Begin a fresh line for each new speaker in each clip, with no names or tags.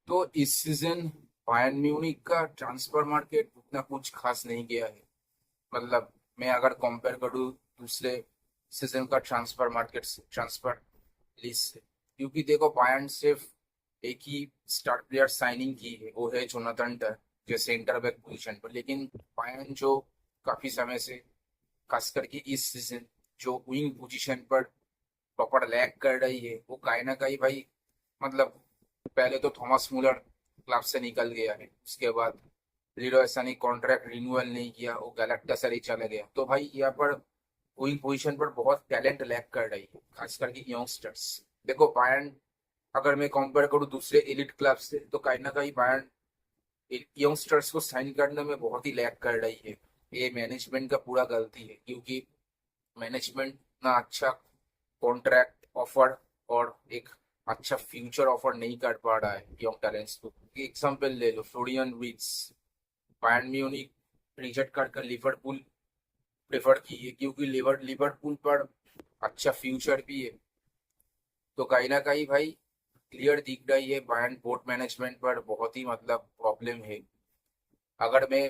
तो इस season Bayern Munich का ट्रांसफर मार्केट उतना कुछ खास नहीं गया है। मतलब मैं अगर कंपेयर करूँ दूसरे सीजन का ट्रांसफर मार्केट से, ट्रांसफर लिस्ट से, क्योंकि देखो बायर्न सिर्फ एक ही स्टार प्लेयर साइनिंग की है, वो है जोनाथन टा, जो सेंटर बैक पोजीशन पर। लेकिन बायर्न जो काफी समय से, खास करके इस सीजन, जो विंग पोजीशन पर प्रॉपर लैग कर रही है, वो कहीं ना कहीं भाई, मतलब पहले तो थॉमस मुलर क्लब से निकल गया है, उसके बाद लीरोय सनी कॉन्ट्रैक्ट रिन्यूअल नहीं किया, वो गैलेक्टासराय चला गया। तो भाई यहाँ पर विंग पोजीशन पर बहुत टैलेंट लैक कर रही है, खास करके यंगस्टर्स। देखो बायर्न, अगर मैं कंपेयर करूँ दूसरे एलिट क्लब से, तो कहीं ना कहीं बायर्न यंगस्टर्स को साइन करने में बहुत ही लैक कर रही है। ये मैनेजमेंट का पूरा गलती है, क्योंकि मैनेजमेंट ना अच्छा कॉन्ट्रैक्ट ऑफर और एक अच्छा फ्यूचर ऑफर नहीं कर पा रहा है यंग टैलेंट्स को। एग्जाम्पल ले लो, Florian Wirtz, Bayern Munich reject कर लिवरपूल प्रेफर की है, क्योंकि लिवरपूल पर अच्छा फ्यूचर भी है। तो कहीं ना कहीं भाई क्लियर दिख रही है बायर्न बोर्ड मैनेजमेंट पर बहुत ही, मतलब प्रॉब्लम है। अगर मैं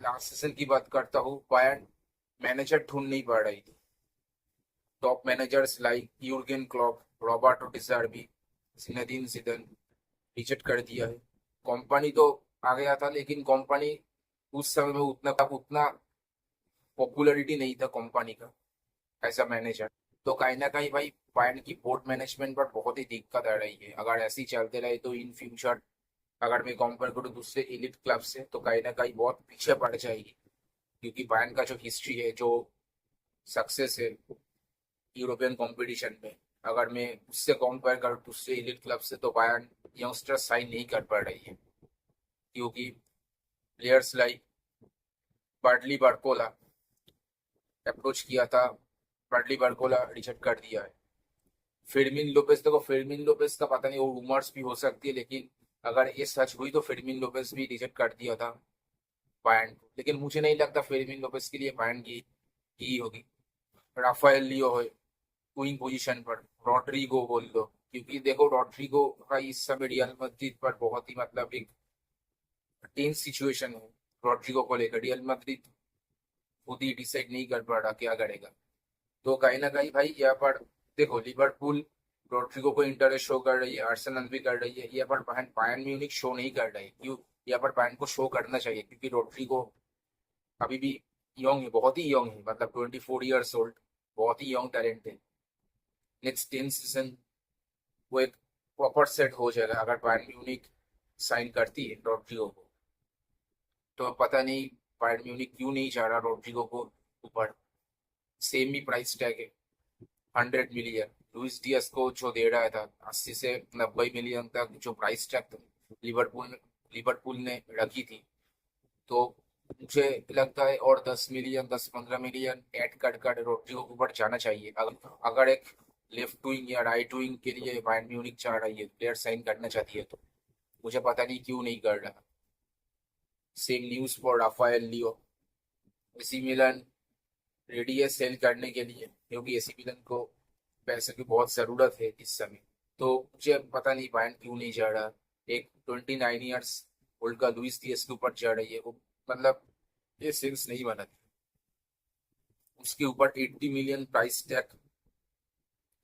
लास्ट सीजन की बात करता हूँ, बायर्न मैनेजर ढूंढ नहीं पा रही थी। Top managers like Jurgen Klopp, Roberto De Zerbi, Zinedine Zidane reject कर दिया है। कंपनी तो आ गया था, लेकिन कंपनी उस समय में उतना उतना पॉपुलरिटी नहीं था कंपनी का एज अ मैनेजर। तो कहीं ना कहीं भाई बायर्न की बोर्ड मैनेजमेंट पर बहुत ही दिक्कत आ रही है। अगर ऐसे ही चलते रहे तो इन फ्यूचर, अगर मैं कंपेयर करूँ दूसरे एलिट क्लब से, तो कहीं ना कहीं बहुत पीछे पड़ जाएगी। क्योंकि बायर्न का जो हिस्ट्री है, जो सक्सेस है यूरोपियन कंपटीशन में, अगर मैं उससे कंपेयर करूँ दूसरे एलिट क्लब से, तो बायर्न यंगस्टर साइन नहीं कर पा रही है। क्योंकि प्लेयर्स लाइक बर्डली बार्कोला अप्रोच किया था, बर्डली बार्कोला रिजेक्ट कर दिया है। फिरमिन लोपेस, देखो फिरमिन लोपेस का पता नहीं, वो रूमर्स भी हो सकती है, लेकिन अगर ये सच हुई तो फिरमिन लोपेस भी रिजेक्ट कर दिया था बायर्न को। लेकिन मुझे नहीं लगता फिरमिन लोपेस के लिए बायर्न की होगी। राफाएल लियो है विंग पोजीशन पर, रॉड्रिगो बोल दो, क्योंकि देखो रॉड्रिगो का इस समय रियल मैड्रिड पर बहुत ही, मतलब एक टेंस सिचुएशन है। रॉड्रिगो को लेकर रियल मैड्रिड खुद ही डिसाइड नहीं कर पा रहा क्या करेगा। तो कहीं ना कहीं भाई यहाँ पर देखो, लिवरपूल रॉड्रिगो को इंटरेस्ट शो कर रही है, आर्सेनल भी कर रही है, यहाँ पर बायर्न म्यूनिख शो नहीं कर रही। क्यों? यहाँ पर बायर्न को शो करना चाहिए, क्योंकि रॉड्रिगो अभी भी यंग है, बहुत ही यंग है, मतलब 24 ईयर्स ओल्ड, बहुत ही यंग टैलेंट है। नेक्स्ट 10 सीजन वो एक प्रॉपर सेट हो जाएगा अगर बायर्न म्यूनिख साइन करती है रॉड्रिगो को। तो पता नहीं बायर्न म्यूनिख क्यों नहीं चाह रहा रॉड्रिगो को ऊपर। सेम ही प्राइस टैग है, 100 मिलियन। लुइस डियास को जो दे रहा था 80 से 90 मिलियन तक, जो प्राइस टैग लिवरपूल लिवरपूल ने रखी थी। तो मुझे लगता है और 10 मिलियन, 10-15 मिलियन ऐड कर कर रॉड्रिगो के ऊपर जाना चाहिए। अगर एक लेफ्ट विंग या राइट विंग के लिए बायर्न म्यूनिख चाह रही है, प्लेयर साइन करना चाहती है, तो मुझे पता नहीं क्यों नहीं कर रहा। Same news for Rafael Leo. AC Milan ready है सेल करने के लिए, क्योंकि एसी मिलन को पैसे की बहुत जरूरत है इस समय। तो मुझे पता नहीं बायर्न क्यों नहीं जा रहा। एक 29 ईयर्स ओल्ड का लुइस दियास के ऊपर जा रही है वो, मतलब ये सेंस नहीं बना। उसके ऊपर 80 मिलियन प्राइस टैग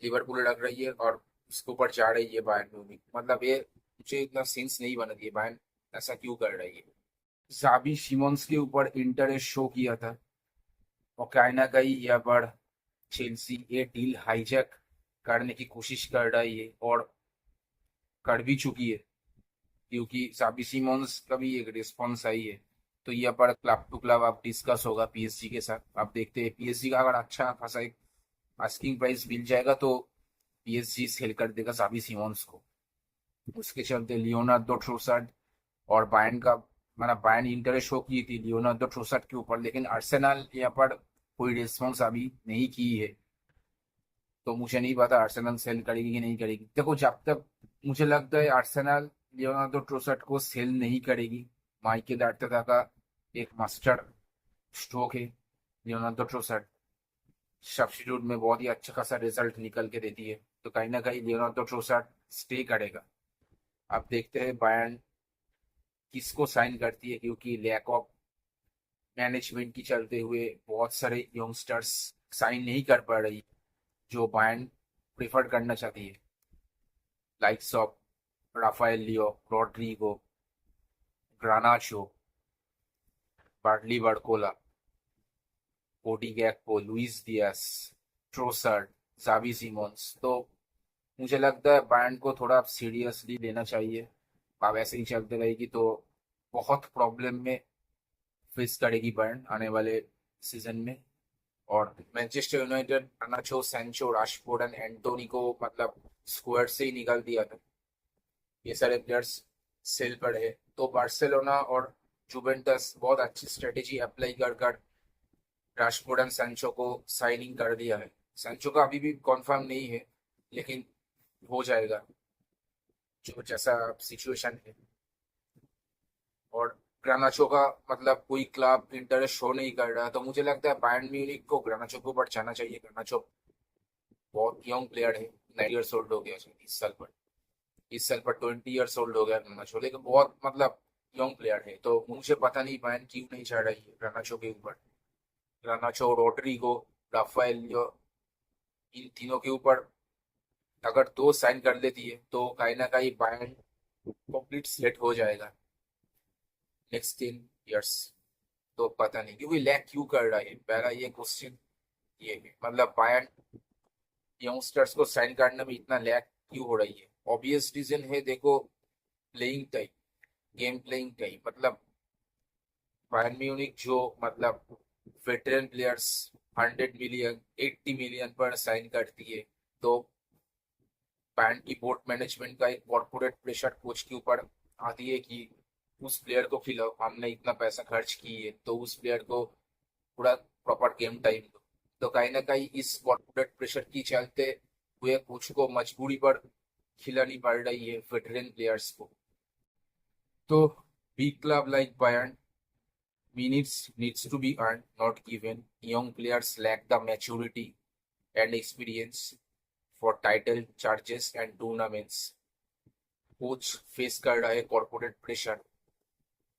लिवरपूल लग रही है, और उसके ऊपर जा रही है बायर्न म्यूनिख। मतलब ये मुझे इतना सेंस नहीं बना दिया, बायर्न ऐसा क्यों कर रही है। जाबी सिमोन्स के ऊपर इंटरेस्ट शो किया था, और कहीं ना कहीं यहाँ पर चेल्सी ये डील हाईजैक करने की कोशिश कर रही है, और कर भी चुकी है। क्योंकि साबी सिमोन्स का भी एक रिस्पॉन्स आई है। तो यहाँ पर क्लब टू क्लब आप डिस्कस होगा पीएसजी के साथ। आप देखते हैं पीएसजी का अगर अच्छा खासा एक आस्किंग प्राइस मिल जाएगा, तो पीएसजी सेल कर देगा साबी सिमोन्स को। उसके चलते लियोनार्डो ट्रोसार्ड और बायर्न का, मतलब बायर्न इंटरेस्ट शो की थी लियोनार्डो ट्रोसार्ड के ऊपर, लेकिन आर्सेनल यहाँ पर कोई रिस्पॉन्स अभी नहीं की है। तो मुझे नहीं पता आर्सेनल सेल करेगी कि नहीं करेगी। देखो जब तक मुझे लगता है आर्सेनल लियोनार्डो ट्रोसर्ट को सेल नहीं करेगी, माइकेल आर्टेटा का एक मास्टर स्ट्रोक है लियोनार्डो ट्रोसर्ट, सब्स्टिट्यूट में बहुत ही अच्छा खासा रिजल्ट निकल के देती है। तो कहीं ना कहीं लियोनार्डो ट्रोसर्ट स्टे करेगा। अब देखते हैं बायर्न किसको साइन करती है, क्योंकि लैक ऑफ मैनेजमेंट की चलते हुए बहुत सारे यंगस्टर्स साइन नहीं कर पा रही जो बायर्न प्रेफर करना चाहती है, likes of Rafael Leao, Rodrygo, Garnacho, Bradley Barcola, Cody Gakpo, Luis Diaz, Trossard, Xavi Simons. तो मुझे लगता है बायर्न को थोड़ा सीरियसली लेना चाहिए। अब ऐसे ही चलते रहेगी तो बहुत प्रॉब्लम में फेस करेगी बायर्न आने वाले सीजन में। और Manchester United garnacho, Sancho, Rashford and Antony को मतलब स्क्वाड से ही निकाल दिया था, ये सारे प्लेयर्स सेल पर है। तो बार्सिलोना और जुवेंटस बहुत अच्छी स्ट्रेटेजी अप्लाई कर कर राशफोर्ड एंड सैंचो को साइनिंग कर दिया है। सैंचो का अभी भी कंफर्म नहीं है, लेकिन हो जाएगा जो जैसा सिचुएशन है। और ग्रानाचो का मतलब कोई क्लब इंटरेस्ट शो नहीं कर रहा, तो मुझे लगता है बायर्न म्यूनिख को ग्रानाचो को ऊपर जाना चाहिए। ग्रानाचो बहुत यंग प्लेयर है, 9 ईयर्स ओल्ड हो गया शायद इस साल पर 20 ईयर्स ओल्ड हो गया ग्रानाचो, लेकिन बहुत मतलब यंग प्लेयर है। तो मुझे पता नहीं बायर्न क्यों नहीं चढ़ रही है ग्रानाचो के ऊपर। ग्रानाचो, रोड्रिगो, राफाएल इन तीनों के ऊपर अगर दो साइन कर लेती है तो कहीं ना कहीं बायर्न कंप्लीट सेट हो जाएगा नेक्स्ट 10 ईयर्स। तो पता नहीं क्योंकि लैक क्यों कर रहा है, पहला ये क्वेश्चन ये है। मतलब बायर्न यंगस्टर्स को साइन करने में इतना लैक क्यों हो रही है? ऑब्वियस रीजन है, देखो, playing time, game playing time. मतलब बायर्न म्यूनिख जो मतलब वेटरन प्लेयर्स 100 मिलियन 80 मिलियन पर साइन करती है, तो बायर्न की बोर्ड मैनेजमेंट का एक कॉर्पोरेट प्रेशर कोच के ऊपर आती है कि उस प्लेयर को खिलाओ, हमने इतना पैसा खर्च की है तो उस प्लेयर को पूरा प्रॉपर गेम टाइम दो। तो कहीं ना कहीं इस कॉर्पोरेट प्रेशर की चलते हुए कोच को मजबूरी पर खिलानी पड़ रही है वेटरन प्लेयर्स को। तो big club like Bayern minutes needs to be earned, not given. Young players lack the maturity and experience for title charges and tournaments. Coach face कर रहा है कॉर्पोरेट प्रेशर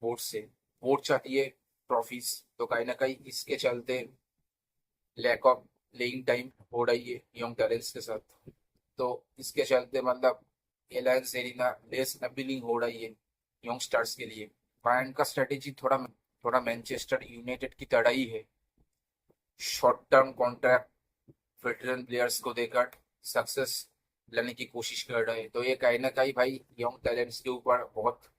बोर्ड से, बोर्ड चाहती है trophies, तो कहीं ना कहीं इसके चलते लैक ऑफ प्लेइंग टाइम हो रही है यंग टैलेंट्स के साथ। तो इसके चलते मतलब एलायंस एरिना लेस अपीलिंग हो रही है यंग स्टार्स के लिए। बायर्न का स्ट्रेटेजी थोड़ा थोड़ा मैनचेस्टर यूनाइटेड की तरह ही है, short term contract veteran players को देकर सक्सेस लाने की कोशिश कर रहे हैं। तो ये कहीं ना कहीं भाई यंग टैलेंट्स के ऊपर बहुत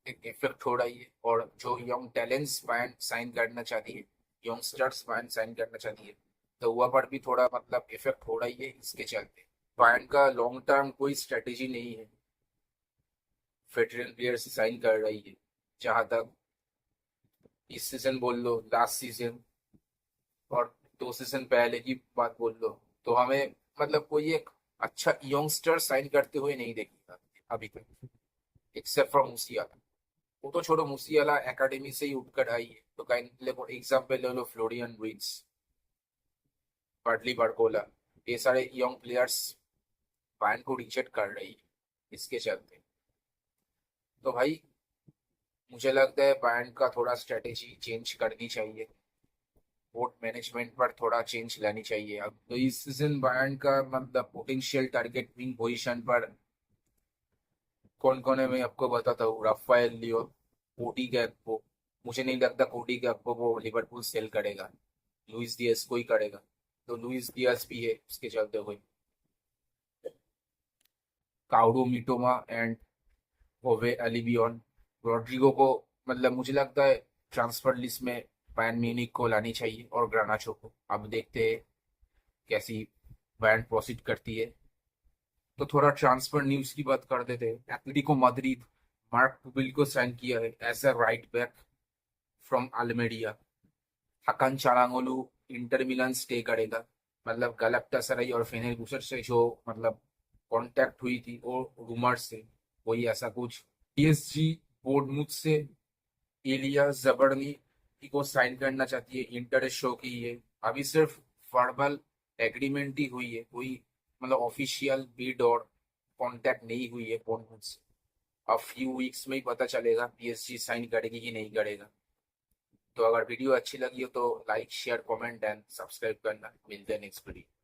एक इफेक्ट हो रही है। और जो यंग टैलेंट्स बायर्न साइन करना चाहती है, यंगस्टर्स बायर्न साइन करना चाहती है, तो वहाँ पर भी थोड़ा मतलब इफेक्ट हो रही है इसके चलते। बायर्न का लॉन्ग टर्म कोई स्ट्रेटेजी नहीं है, वेटरन प्लेयर से साइन कर रही है। जहां तक इस सीजन बोल लो, लास्ट सीजन और 2 सीजन पहले की बात बोल लो, तो हमें मतलब कोई एक अच्छा यंगस्टर साइन करते हुए नहीं देखा अभी तक, एक्सेप्ट फ्रॉम मूसियाला। वो तो छोड़ो, मूसियाला एकेडमी से ही उठकर आई है, तो कहीं एग्जाम्पल ले लो फ्लोरियन विट्स, बार्टली बार्कोला, ये सारे यंग प्लेयर्स बायर्न को रिजेक्ट कर रही है इसके चलते। तो भाई मुझे लगता है बायर्न का थोड़ा स्ट्रेटेजी चेंज करनी चाहिए, बोर्ड मैनेजमेंट पर थोड़ा चेंज लानी चाहिए। अब तो इस सीजन बायर्न का मतलब पोटेंशियल टारगेट विंग पोजीशन पर कौन कौन है मैं आपको बताता हूँ। राफाएल लियो, कोडी गैक्पो, मुझे नहीं लगता कोडी गैक्पो को लिवरपूल सेल करेगा, लुइस दियास को ही करेगा। तो लुइस दियास भी है उसके चलते हुए, काउडो मिटोमा एंड ओवे एलिबियन, रॉड्रिगो को मतलब मुझे लगता है ट्रांसफर लिस्ट में बायर्न म्यूनिख को लानी चाहिए, और ग्रानाचो को। अब देखते हैं कैसी बायर्न प्रोसीड करती है। तो थोड़ा ट्रांसफर न्यूज की बात कर देते हैं। एटलेटिको माद्रिद मार्क पुबिल को साइन किया है as a right back from Almeria. Hakan Calhanoglu Inter Milan stay करेगा। मतलब गलक्टासराय और फेनेरबूसर से जो मतलब कांटेक्ट हुई थी वो रूमर से, वही ऐसा कुछ। पीएसजी बोर्डमुथ से एलिया जबरनी को साइन करना चाहती है, इंटरेस्ट शो की है। अभी सिर्फ वर्बल एग्रीमेंट ही हुई है, कोई मतलब ऑफिशियल बिड और कांटेक्ट नहीं हुई है बोर्डमुथ से। अब फ्यू वीक्स में ही पता चलेगा पीएसजी साइन करेगी कि नहीं करेगा। तो अगर वीडियो अच्छी लगी हो तो like share comment and subscribe करना। मिलते हैं नेक्स्ट वीडियो।